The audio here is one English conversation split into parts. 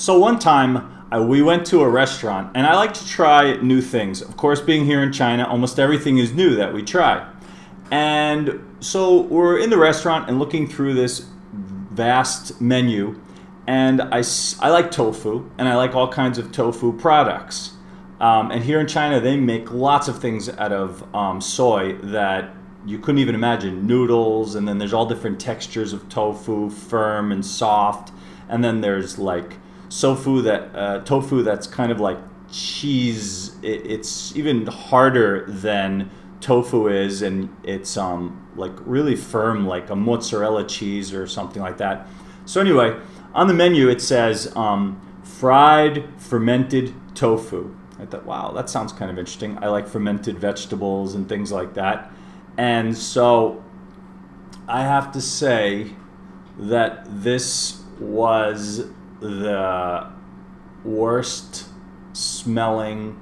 So one time we went to a restaurant, and I like to try new things. Of course, being here in China, almost everything is new that we try. And so we're in the restaurant and looking through this vast menu, and I like tofu, and I like all kinds of tofu products. And here in China, they make lots of things out of soy that you couldn't even imagine. Noodles, and then there's all different textures of tofu, firm and soft. And then there's like tofu that's kind of like cheese. It's even harder than tofu is, and it's like really firm, like a mozzarella cheese or something like that. So anyway, on the menu it says fried fermented tofu. I thought, wow, that sounds kind of interesting. I like fermented vegetables and things like that. And so I have to say that this was the worst smelling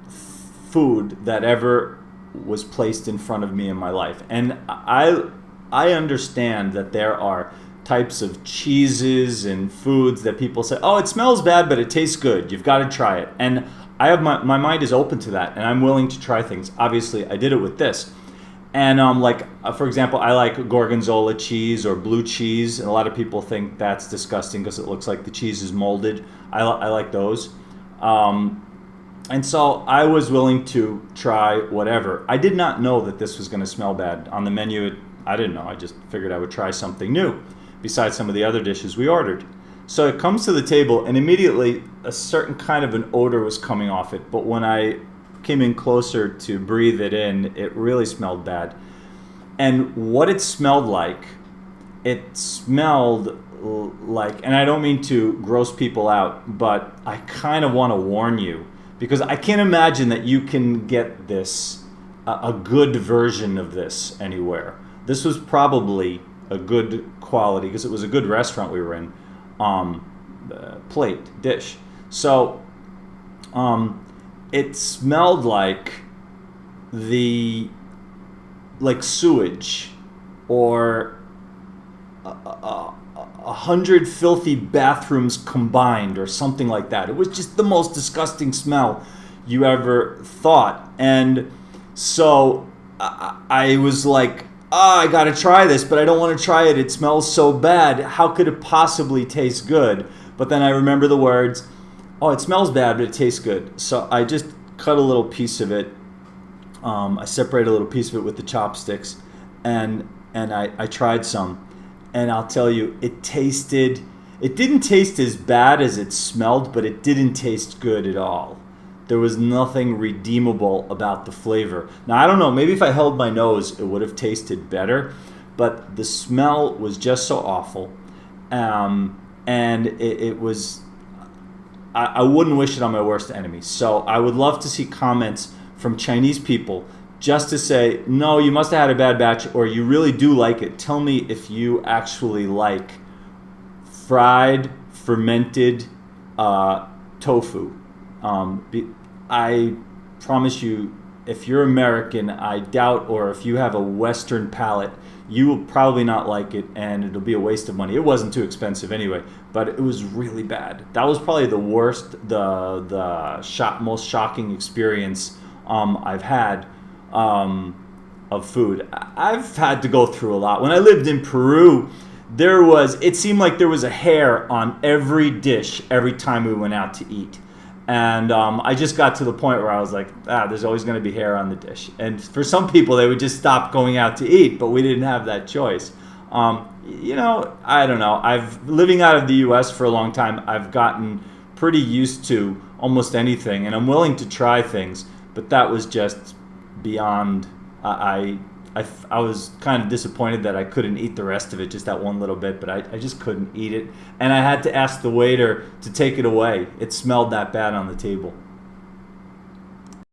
food that ever was placed in front of me in my life. And I understand that there are types of cheeses and foods that people say, oh, it smells bad, but it tastes good. You've got to try it. And I have my mind is open to that, and I'm willing to try things. Obviously, I did it with this. And for example, I like gorgonzola cheese or blue cheese, and a lot of people think that's disgusting because it looks like the cheese is molded. I like those. And so I was willing to try whatever. I did not know that this was going to smell bad. On the menu, I didn't know. I just figured I would try something new besides some of the other dishes we ordered. So it comes to the table, and immediately a certain kind of an odor was coming off it. But when I came in closer to breathe it in, it really smelled bad. And what it smelled like, and I don't mean to gross people out, but I kind of want to warn you, because I can't imagine that you can get this, a good version of this anywhere. This was probably a good quality, because it was a good restaurant we were in, dish. So it smelled like sewage, or 100 filthy bathrooms combined, or something like that. It was just the most disgusting smell you ever thought. And so I was like, I gotta try this, but I don't want to try it. It smells so bad. How could it possibly taste good? But then I remember the words, oh, it smells bad, but it tastes good. So I just cut a little piece of it. I separated a little piece of it with the chopsticks, and I tried some. And I'll tell you, it didn't taste as bad as it smelled, but it didn't taste good at all. There was nothing redeemable about the flavor. Now, I don't know, maybe if I held my nose, it would have tasted better, but the smell was just so awful. And it was, I wouldn't wish it on my worst enemy. So I would love to see comments from Chinese people just to say, no, you must have had a bad batch, or you really do like it. Tell me if you actually like fried, fermented tofu. I promise you, if you're American, I doubt, or if you have a Western palate, you will probably not like it, and it'll be a waste of money. It wasn't too expensive anyway, but it was really bad. That was probably the worst, most shocking experience I've had of food. I've had to go through a lot. When I lived in Peru, it seemed like there was a hair on every dish every time we went out to eat. And I just got to the point where I was like, there's always going to be hair on the dish. And for some people, they would just stop going out to eat, but we didn't have that choice. I don't know. Living out of the U.S. for a long time, I've gotten pretty used to almost anything, and I'm willing to try things, but that was just beyond. I was kind of disappointed that I couldn't eat the rest of it, just that one little bit, but I just couldn't eat it. And I had to ask the waiter to take it away. It smelled that bad on the table.